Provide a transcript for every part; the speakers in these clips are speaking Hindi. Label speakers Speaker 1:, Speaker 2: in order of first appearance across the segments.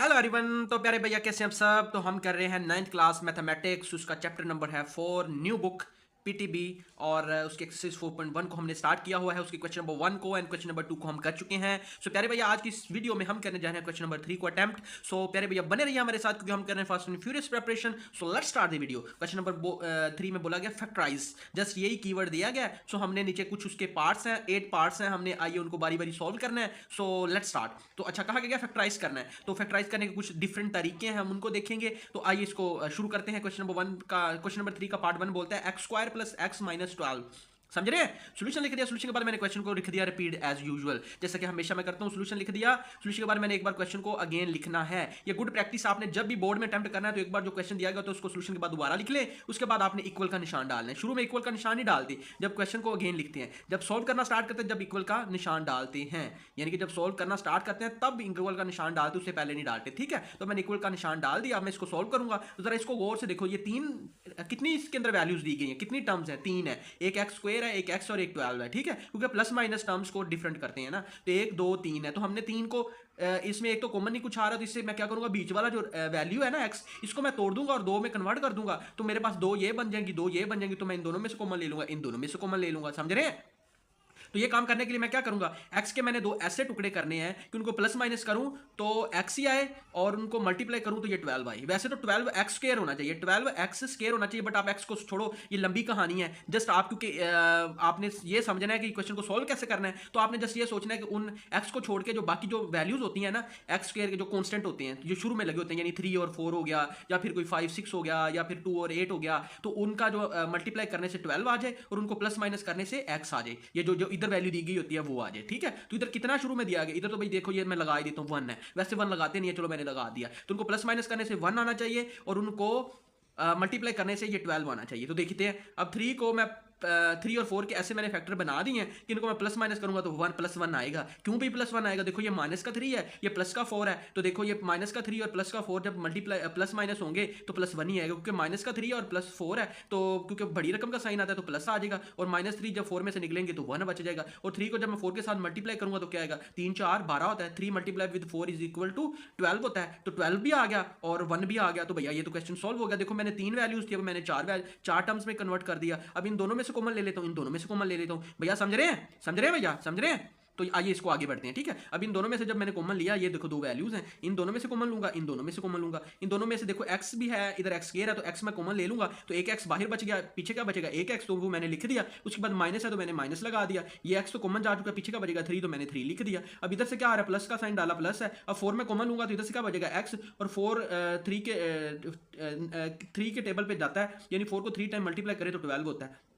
Speaker 1: Hello everyone. तो प्यारे भैया कैसे हैं आप सब। तो हम कर रहे हैं 9th क्लास मैथमेटिक्स। उसका चैप्टर नंबर है 4 न्यू बुक पीटीबी। और उसके एक्सरसाइज 4.1 को हमने स्टार्ट किया हुआ है। उसके क्वेश्चन नंबर 1 को एंड क्वेश्चन नंबर 2 को हम कर चुके हैं। सो प्यारे भैया आज की इस वीडियो में हम करने जा रहे हैं क्वेश्चन नंबर 3 को अटेम्प्ट। सो प्यारे भैया बने रहिए हमारे साथ क्योंकि हम कर रहे हैं fast and furious preparation. So let's start the video. Question number 3 में बोला गया फैक्टराइज, जस्ट यही कीवर्ड दिया गया। सो हमने नीचे कुछ उसके पार्ट्स हैं, 8 पार्ट्स हैं, हमने आइए उनको बारी बारी सॉल्व करना है। So let's start. तो अच्छा कहा गया फैक्टराइज करना है, तो फैक्टराइज करने के कुछ डिफरेंट तरीके हैं, हम उनको देखेंगे। तो आइए इसको शुरू करते हैं। क्वेश्चन नंबर 1 का, क्वेश्चन नंबर 3 का पार्ट 1 बोलता है x square plus x minus 12। समझ रहे हैं। सोल्यूशन लिख दिया, सोल्यूशन के बाद मैंने क्वेश्चन को लिख दिया रिपीट एज यूजुअल, जैसा कि हमेशा मैं करता हूं। सोल्यूशन लिख दिया, सोल्यूशन के बाद मैंने एक बार क्वेश्चन को अगेन लिखना है। ये गुड प्रैक्टिस, आपने जब भी बोर्ड में अटेम्प्ट करना है तो एक बार जो क्वेश्चन दिया गया तो उसको सोल्यूशन के बाद दोबारा लिख ले। उसके बाद आपने इक्वल का निशान डालना है। शुरू में इक्वल का निशान ही डालते जब क्वेश्चन को अगेन लिखते हैं, जब सोल्व करना स्टार्ट करते हैं जब इक्वल का निशान डालते हैं, यानी कि जब सोल्व करना स्टार्ट करते हैं तब इक्वल का निशान डालते, उससे पहले नहीं डालते। ठीक है, तो मैंने इक्वल का निशान डाल दिया। अब मैं इसको सोल्व करूंगा तो जरा इसको गौर से देखो। ये तीन कितनी इसके अंदर वैल्यूज दी गई हैं, कितनी टर्म्स है, 3 है। एक एक्स स्क्वायर है, एक एक्स और एक 12 है। ठीक है, क्योंकि प्लस माइनस टर्म्स को डिफरेंट करते हैं ना, तो 1 2 3 है। तो हमने 3 को इसमें एक तो कॉमन नहीं कुछ आ रहा, तो इससे मैं क्या करूंगा, बीच वाला जो वैल्यू है ना एक्स, इसको मैं तोड़ दूंगा और 2 में कन्वर्ट कर दूंगा। तो मेरे पास 2 ये बन जाएंगी, 2 ये बन जाएंगी। तो मैं इन दोनों में से कॉमन ले लूंगा, इन दोनों में से कॉमन ले लूंगा। समझ रहे हैं। तो ये काम करने के लिए मैं क्या करूंगा, एक्स के मैंने 2 ऐसे टुकड़े करने हैं कि उनको प्लस माइनस करूं तो एक्स ही आए, और उनको मल्टीप्लाई करूं तो ये 12 आए। वैसे तो 12 एक्स स्क्वायर होना चाहिए, 12 एक्स स्क्वायर होना चाहिए, बट आप एक्स को छोड़ो, ये लंबी कहानी है। जस्ट आप क्योंकि आपने ये समझना है कि क्वेश्चन को सोल्व कैसे करना है, तो आपने जस्ट ये सोचना है कि उन एक्स को छोड़ के जो बाकी जो वैल्यूज होती है ना एक्स स्क्वायर के, जो कॉन्स्टेंट होते हैं जो शुरू में लगे होते हैं, यानी 3 और 4 हो गया, या फिर कोई 5 6 हो गया, या फिर 2 और 8 हो गया, तो उनका जो मल्टीप्लाई करने से 12 आ जाए और उनको प्लस माइनस करने से एक्स आ जाए। ये जो इधर वैल्यू दी गई होती है वो आ जाए। ठीक है, तो इधर कितना शुरू में दिया गया, इधर तो भाई देखो ये मैं लगा ही देता हूं 1 है, वैसे 1 लगाते नहीं है, चलो मैंने लगा दिया। तो उनको प्लस माइनस करने से 1 आना चाहिए और उनको मल्टीप्लाई करने से ये 12 आना चाहिए। तो देखते हैं, अब 3 को मैं 3 और 4 के ऐसे मैंने फैक्टर बना दिए हैं कि इनको मैं प्लस माइनस करूंगा तो 1 प्लस 1 आएगा। क्यों भी प्लस 1 आएगा, देखो ये माइनस का 3 है, ये प्लस का 4 है। तो देखो ये माइनस का 3 और प्लस का 4 जब मल्टीप्लाई प्लस माइनस होंगे तो प्लस 1 ही आएगा, क्योंकि माइनस का 3 और प्लस 4 है, तो क्योंकि बड़ी रकम का साइन आता है तो प्लस आ जाएगा, और -3 जब 4 में से निकलेंगे तो 1 बच जाएगा। और 3 को जब मैं 4 के साथ मल्टीप्लाई करूंगा तो क्या आएगा, 3 4 12 होता है। 3 multiply with 4 is equal to 12 होता है। तो 12 भी आ गया और 1 भी आ गया। तो भैया ये तो क्वेश्चन सॉल्व हो गया। देखो मैंने 3 वैल्यूज थी, अब मैंने 4 टर्म्स में कन्वर्ट कर दिया। अब इन दोनों में से कॉमन ले लेता हूं, इन दोनों में से कॉमन ले लेता हूं। भैया समझ रहे हैं, समझ रहे हैं भैया, समझ रहे हैं। तो आइए इसको आगे बढ़ते हैं। ठीक है, अब इन दोनों में से जब मैंने कॉमन लिया, ये देखो 2 वैल्यूज हैं, इन दोनों में से कॉमन लूंगा, इन दोनों में से कॉमन लूंगा। इन दोनों में से देखो एक्स भी है, इधर एक्स स्क्वायर है, तो एक्स मैं कॉमन ले लूंगा, तो एक एक्स बाहर बच गया, पीछे क्या बचेगा, एक एक्स, तो वो मैंने लिख दिया। उसके बाद माइनस है तो मैंने माइनस लगा दिया। ये एक्स तो कॉमन जा चुका, पीछे का बचेगा 3, तो मैंने 3 लिख दिया। अब इधर से क्या आ रहा है, प्लस का साइन डाला, प्लस है। अब 4 में कॉमन लूंगा तो इधर से क्या बचेगा, एक्स, और 4 3 के टेबल पे जाता है, यानी 4 को 3 टाइम मल्टीप्लाई करे तो 12 होता है।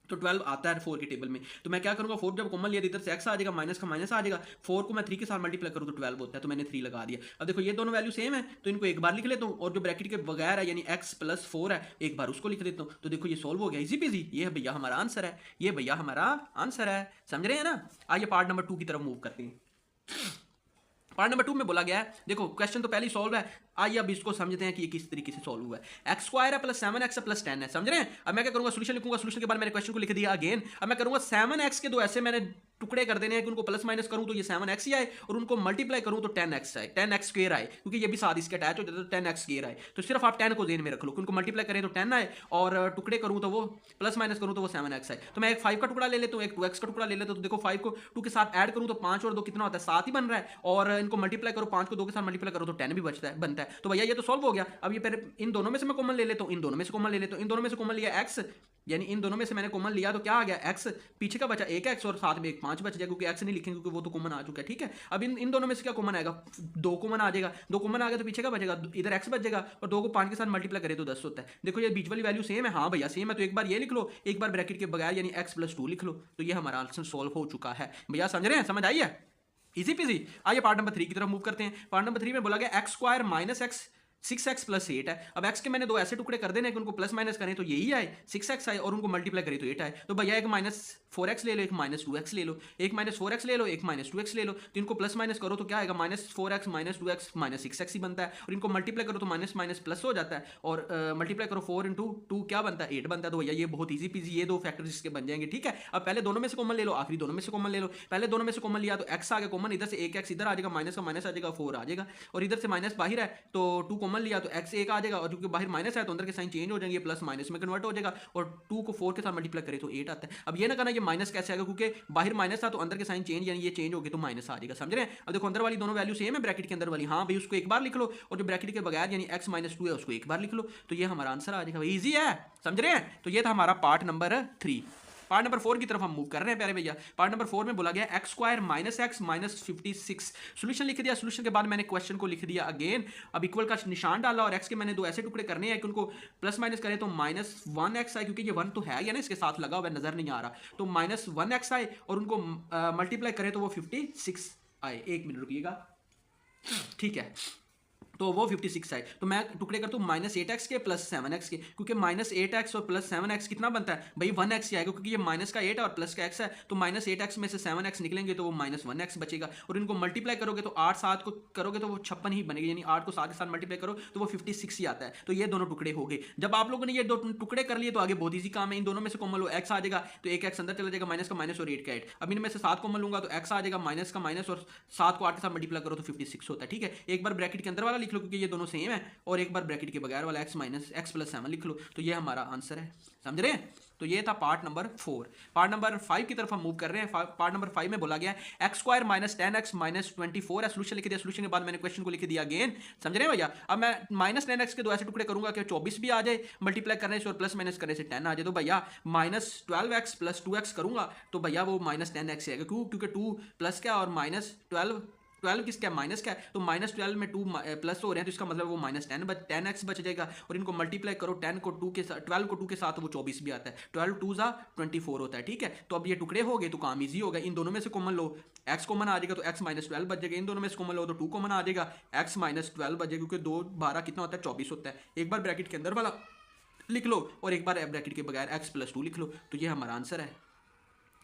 Speaker 1: तो 12 आता है 4 के टेबल में। तो मैं क्या करूंगा, 4 जब कॉमन लिया इधर से एक्स आ जाएगा, माइनस का माइनस आ जाएगा। 4 को मैं 3 के साथ मल्टीप्लाई करूं तो 12 होता है, तो मैंने 3 लगा दिया। अब देखो ये दोनों वैल्यू सेम है, तो इनको एक बार लिख लेता हूं, और जो ब्रैकेट के बगैर है यानी x प्लस 4 है, एक बार उसको लिख देता हूं। तो देखो ये सोल्व हो गया, इजी पीजी। ये भैया हमारा आंसर है, ये भैया हमारा आंसर है। समझ रहे हैं ना। आइए पार्ट नंबर 2 की तरफ मूव करते हैं। पार्ट नंबर 2 में बोला गया है, देखो क्वेश्चन तो पहले ही सॉल्व है, आइए अब इसको समझते हैं कि ये किस तरीके से सॉल्व हुआ है। एक्स स्क्वायर है प्लस 7x प्लस 10 है। समझ रहे हैं। अब मैं क्या करूंगा, सोल्यूशन लिखूंगा, सोल्यूशन के बाद मैंने क्वेश्चन को लिख दिया अगेन। अब मैं करूंगा 7x के 2 ऐसे मैंने टुकड़े कर देने हैं कि उनको प्लस माइनस करूं तो ये 7x ही आए, और उनको मल्टीप्लाई करूं तो 10x आए, 10x स्क्वायर आए, क्योंकि ये भी साथ इसके अटैच हो जाता है, तो 10x स्क्वायर आए। तो सिर्फ आप 10 को ध्यान में रख लो कि उनको मल्टीप्लाई करें तो 10 आए, और टुकड़े करूं तो वो प्लस माइनस करूं तो वो 7x आए। तो मैं एक 5 का टुकड़ा ले लेता हूं, एक 2x का टुकड़ा ले लेता हूं। तो देखो 5 को 2 के साथ ऐड करूं तो 5 और 2 कितना होता है, 7 ही बन रहा है, और इनको मल्टीप्लाई करो, 5 को 2 के साथ मल्टीप्लाई करो तो 10 भी बनता है। तो भैया ये तो सॉल्व हो गया। अब ये पहले इन दोनों में से मैं कॉमन ले लेता हूं, इन दोनों में से कॉमन ले लेता हूं, इन दोनों में से कॉमन लिया x, यानी इन दोनों में से मैंने कॉमन लिया तो क्या आ गया, x, पीछे का बचा एक x और साथ में एक 5 बच जाएगा, क्योंकि x नहीं लिखेंगे क्योंकि वो तो कॉमन आ चुका है। ठीक है, अब इन दोनों में से क्या कॉमन आएगा, 2 कॉमन आ जाएगा, 2 कॉमन आ गया तो पीछे का बचेगा, इधर x बच जाएगा, और 2 को 5 के साथ मल्टीप्लाई करें तो 10 होता है। देखो ये बीच वाली वैल्यू सेम है, हाँ भैया सेम है, तो एक बार ये लिख लो, एक बार ब्रैकेट के बगैर यानी x प्लस 2 लिख लो, तो ये हमारा आंसर सॉल्व हो चुका है। भैया समझ रहे हैं, समझ आइए, इजी पीजी। आइए पार्ट नंबर 3 की तरफ मूव करते हैं। पार्ट नंबर 3 में बोला गया x square minus x 6x plus 8 है। अब x के मैंने दो ऐसे टुकड़े कर देने कि उनको प्लस माइनस करें तो यही आए 6x आए, और उनको मल्टीप्लाई करें तो 8 आए। तो भैया एक -4x ले लो, एक -2x ले लो, एक -4x ले लो, एक -2x ले लो, तो इनको प्लस माइनस करो तो क्या आएगा, -4x -2x -6x ही बनता है, और इनको मल्टीप्लाई करो तो माइनस माइनस प्लस हो जाता है, और मल्टीप्लाई करो 4 इंटू 2 क्या बनता है, 8 बनता है। तो भैया ये बहुत ईजी पीजी ये दो फैक्टर्स इसके बन जाएंगे, ठीक है। अब पहले दोनों में से कॉमन ले लो, आखिरी दोनों में से कॉमन ले लो। पहले दोनों में से कॉमन लिया तो x आ गया कॉमन, इधर से एक x इधर आ जाएगा, माइनस का माइनस आ जाएगा, 4 आ जाएगा, और इधर से माइनस बाहर है तो 2 कॉमन लिया तो x एक आ जाएगा, और क्योंकि बाहर माइनस है तो अंदर के साइन चेंज हो जाएंगे, प्लस माइनस में कन्वर्ट हो जाएगा, और 2 को 4 के साथ मल्टीप्लाई करें तो 8 आता है। अब ये ना कहना ये माइनस कैसे आएगा, क्योंकि बाहर माइनस था तो अंदर के साइन चेंज, यानी ये चेंज हो गए तो माइनस आ जाएगा, समझ रहे हैं। अब देखो अंदर वाली दोनों वैल्यू सेम है, ब्रैकेट के अंदर वाली, हाँ भाई उसको एक बार लिख लो, और जो ब्रैकेट के बगैर यानी x -2 है उसको एक बार लिख लो, तो ये हमारा आंसर आ जाएगा। भाई इजी है, समझ रहे हैं। तो ये था हमारा पार्ट नंबर 3। पार्ट नंबर 4 की तरफ हम मूव कर रहे हैं प्यारे भैया। पार्ट नंबर 4 में बोला गया x² - x -56। सोल्यूशन लिख दिया, सोल्यूशन के बाद मैंने क्वेश्चन को लिख दिया अगेन, अब इक्वल का निशान डाला, और x के मैंने दो ऐसे टुकड़े करने हैं कि उनको प्लस माइनस करें तो -1x आए, क्योंकि ये 1 तो है या ना इसके साथ लगा हुआ है, नजर नहीं आ रहा, तो -1x आए, और उनको मल्टीप्लाई करें तो वो 56 आए। 1 मिनट रुकिएगा, ठीक है, तो वो 56 आए। तो मैं टुकड़े करता हूँ -8x के प्लस 7x के, क्योंकि -8x और प्लस 7x कितना बनता है भाई 1x ही आएगा, क्योंकि ये माइनस का 8 है और प्लस का x है, तो -8x में से 7x निकलेंगे तो वो -1x बचेगा, और इनको मल्टीप्लाई करोगे तो 8 7 को करोगे तो वो 56 ही बनेगी, यानी 8 को 7 के साथ मल्टीप्लाई करो तो वो 56 ही आता है। तो ये दोनों टुकड़े हो गए। जब आप लोगों ने ये दो टुकड़े कर लिए तो आगे बहुत ईजी काम है, इन दोनों में से कॉमन लो x आ जाएगा, तो एक x अंदर चला जाएगा, माइनस का माइनस और 8 का 8। अब इनमें से 7 कॉमन लूंगा तो x आ जाएगा, माइनस का माइनस और 7 को 8 के साथ मल्टीप्लाई करो तो 56 होता है, ठीक है। एक बार ब्रैकेट के अंदर वाला लिख लो क्योंकि ये दोनों सेम है, और एक बार ब्रैकेट के बगैर वाला x - x + 7 लिख लो, तो ये हमारा आंसर है, समझ रहे हैं। तो ये था पार्ट नंबर 4। पार्ट नंबर 5 की तरफ हम मूव कर रहे हैं। पार्ट नंबर 5 में बोला गया है x² - 10x - 24 है। सोल्यूशन लिख दिया, सोल्यूशन के बाद मैंने क्वेश्चन को लिख दिया अगेन, समझ रहे हैं भैया। अब मैं -10x के दो ऐसे टुकड़े करूंगा कि 24 भी आ जाए मल्टीप्लाई करने से, और प्लस माइनस करने से 10 आ जाए, तो भैया -12x + 2x करूंगा तो भैया वो -10x आएगा, क्यों, क्योंकि 2 प्लस क्या और -12 किसका है, माइनस का है, तो -12 में 2 प्लस हो रहे हैं, तो इसका मतलब वो -10x बच जाएगा, और इनको मल्टीप्लाई करो 10 को 2 के साथ, 12 को 2 के साथ, तो वो 24 भी आता है, 12 2 ज़ा 24 होता है, ठीक है। तो अब ये टुकड़े हो गए तो काम ईजी होगा। इन दोनों में से कॉमन लो, x कॉमन आ जाएगा तो x -12 बच जाएगा, इन दोनों में से कॉमन लो तो 2 कॉमन आ जाएगा, x -12 बच जाएगा, क्योंकि 2 12 कितना होता है 24 होता है। एक बार ब्रैकेट के अंदर वाला लिख लो, और एक बार ब्रैकेट के बगैर x + 2 लिख लो, तो ये हमारा आंसर है,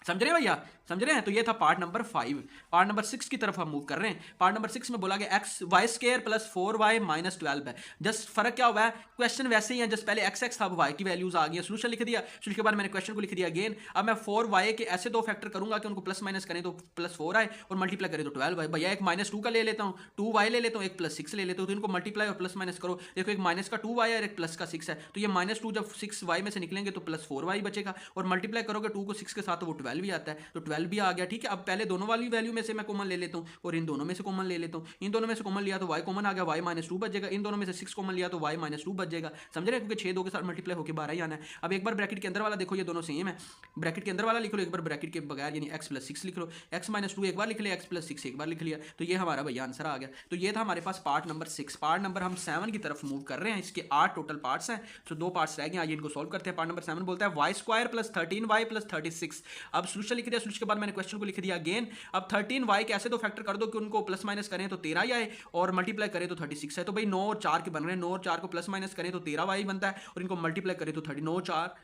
Speaker 1: समझ रहे हैं भैया, समझ रहे हैं। तो ये था पार्ट नंबर 5। पार्ट नंबर 6 की तरफ हम मूव कर रहे हैं। पार्ट नंबर 6 में बोला गया y² + 4y - 12 है। जस्ट फर्क क्या हुआ है, क्वेश्चन वैसे ही है, जस्ट पहले x था, y की वैल्यूज आ गई, सोल्यूशन लिख दिया, सोल्यूशन के बाद मैंने क्वेश्चन को लिख दिया अगेन। अब मैं 4y के ऐसे दो फैक्टर करूंगा कि उनको प्लस माइनस करें तो +4 आए, और मल्टीप्लाई करें तो 12 आए। भैया एक -2 का ले लेता हूँ, 2y ले लेता हूँ, एक +6 ले लेता हूँ, तो इनको मल्टीप्लाई और प्लस माइनस करो, देखो एक माइनस का 2y है और एक प्लस का 6 है, तो ये -2 जब 6y में से निकलेंगे तो +4y बचेगा, और मल्टीप्लाई करोगे 2 को 6 के साथ तो वो 12 भी आता है, तो 12 भी आ गया, ठीक है। अब पहले दोनों वाली वैल्यू में से मैं कॉमन ले लेता हूँ, और इन दोनों में से कॉमन ले लेता हूँ। इन दोनों में से कॉमन लिया तो y कॉमन आ गया, y -2 बच जाएगा। इन दोनों में से 6 कॉमन लिया तो y -2 बच जाएगा, समझ रहे हैं, क्योंकि 6 2 के साथ मल्टीप्लाई होकर 12 ही आना है। अब एक बार ब्रैकेट के अंदर वाला देखो, ये दोनों सेम है, ब्रैकेट के अंदर वाला लिख लो, एक बार ब्रैकेट के बगैर यानी x + 6 लिख लो, x -2 एक बार लिख लिया, x + 6 एक बार लिख लिया, तो ये हमारा भैया आंसर आ गया। तो ये था हमारे पास पार्ट नंबर 6। पार्ट नंबर हम 7 की तरफ मूव कर रहे हैं। इसके 8 टोटल पार्ट्स हैं, तो 2 पार्ट्स रह गए, आइए इनको सॉल्व करते हैं। पार्ट नंबर 7 बोलता है y² + 13y + 36। अब सोल्यूशन लिख दिया, सोल्यूशन के बाद मैंने क्वेश्चन को लिख दिया अगेन। अब 13y के ऐसे दो फैक्टर कर दो कि उनको प्लस माइनस करें तो 13 ही आए, और मल्टीप्लाई करें तो 36 है। तो भाई 9 और 4 के बन रहे हैं, 9 और 4 को प्लस माइनस करें तो 13y बनता है, और इनको मल्टीप्लाई करें तो 9 4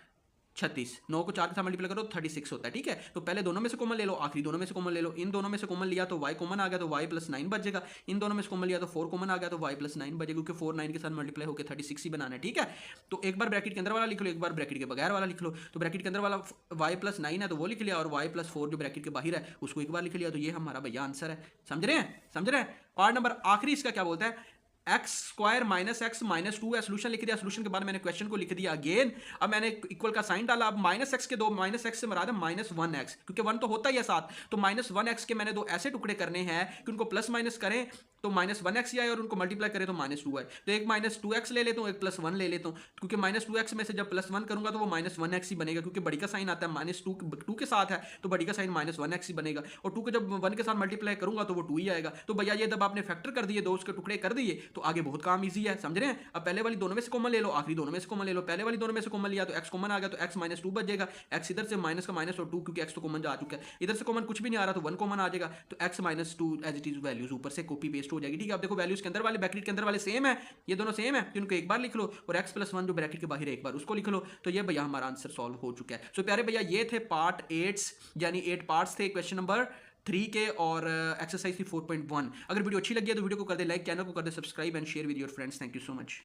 Speaker 1: 36, 9 को 4 के साथ मल्टीप्लाई करो तो 36 होता है, ठीक है। तो पहले दोनों में से कॉमन ले लो, आखिरी दोनों में से कॉमन ले लो। इन दोनों में से कॉमन लिया तो y कॉमन आ गया, तो y + 9 बच जाएगा। इन दोनों में से कॉमन लिया तो 4 कॉमन आ गया, तो y + 9 बचेगा, क्योंकि 4 9 के साथ मल्टीप्लाई होकर 36 ही बनाना है, ठीक है। तो एक बार ब्रैकेट के अंदर वाला लिख लो, एक बार ब्रैकेट के बगैर वाला लिख लो। तो ब्रैकेट के अंदर वाला y + 9 है तो वो लिख लिया, और y + 4 जो ब्रैकेट के बाहर है उसको एक बार लिख लिया, तो ये हमारा भैया आंसर है, समझ रहे हैं, समझ रहे हैं। पार्ट नंबर आखिरी इसका क्या बोलता है, x² - x - 2 है। सोल्यूशन लिख दिया, सोल्यूशन के बाद मैंने क्वेश्चन को लिख दिया अगेन। अब मैंने इक्वल का साइन डाला, अब -x के दो, -x से मराद है -1x, क्योंकि 1 तो होता ही है साथ, तो -1x के मैंने दो ऐसे टुकड़े करने हैं कि उनको प्लस माइनस करें तो -1x ही आए, और उनको मल्टीप्लाई करें तो -2 आए। तो एक -2x ले लेता हूँ, एक +1 ले लेता हूँ, क्योंकि -2x में से जब +1 करूंगा तो वो -1x ही बनेगा, क्योंकि बड़ी का साइन आता है -2 के साथ है, तो बड़ी का साइन -1x ही बनेगा, और 2 को जब 1 के साथ मल्टीप्लाई करूंगा तो वो 2 ही आएगा। तो भैया ये जब आपने फैक्टर कर दिए, दो उसके टुकड़े कर दिए, तो आगे बहुत काम ईजी है, समझ रहे हैं। अब पहले वाली दोनों में से कॉमन ले लो, आखिरी दोनों में से कॉमन ले लो। पहले वाली दोनों में से कॉमन लिया तो x कॉमन आ गया, तो x -2 बच जाएगा, x इधर से माइनस का माइनस और 2, क्योंकि x तो कॉमन जा चुका है, इधर से कॉमन कुछ भी नहीं आ रहा तो 1 कॉमन आ जाएगा, तो x -2 as it is values ऊपर से कॉपी पेस्ट हो जाएगी। ठीक है, अब देखो वैल्यूज के अंदर वाले ब्रैकेट के अंदर वाले सेम है, ये दोनों सेम है, तो इनको एक बार लिख लो और x+1 जो ब्रैकेट के बाहर है एक बार उसको लिख लो। तो ये भैया हमारा आंसर सॉल्व हो चुका है। सो प्यारे भैया ये थे पार्ट 8 यानी 8 पार्ट्स थे क्वेश्चन नंबर 3 के और एक्सरसाइज थी 4.1। अगर वीडियो अच्छी लगी है तो वीडियो को कर दे लाइक, चैनल को कर दे subscribe and share with your friends. Thank you so much.